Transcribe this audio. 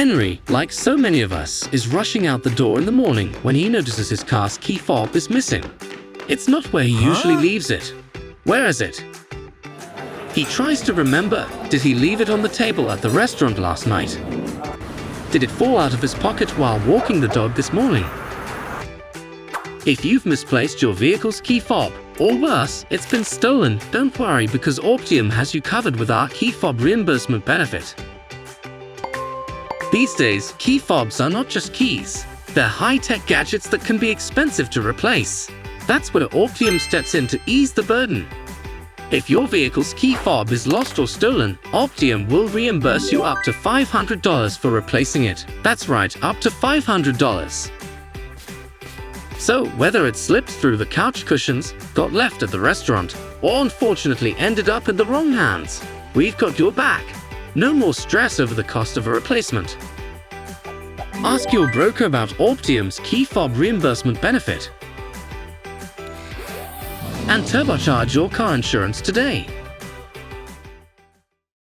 Henry, like so many of us, is rushing out the door in the morning when he notices his car's key fob is missing. It's not where he usually leaves it. Where is it? He tries to remember. Did he leave it on the table at the restaurant last night? Did it fall out of his pocket while walking the dog this morning? If you've misplaced your vehicle's key fob, or worse, it's been stolen, don't worry, because Optiom has you covered with our Key Fob Reimbursement Benefit. These days, key fobs are not just keys. They're high-tech gadgets that can be expensive to replace. That's where Optiom steps in to ease the burden. If your vehicle's key fob is lost or stolen, Optiom will reimburse you up to $500 for replacing it. That's right, up to $500. So, whether it slipped through the couch cushions, got left at the restaurant, or unfortunately ended up in the wrong hands, we've got your back. No more stress over the cost of a replacement. Ask your broker about Optiom's Key Fob Reimbursement Benefit and turbocharge your car insurance today.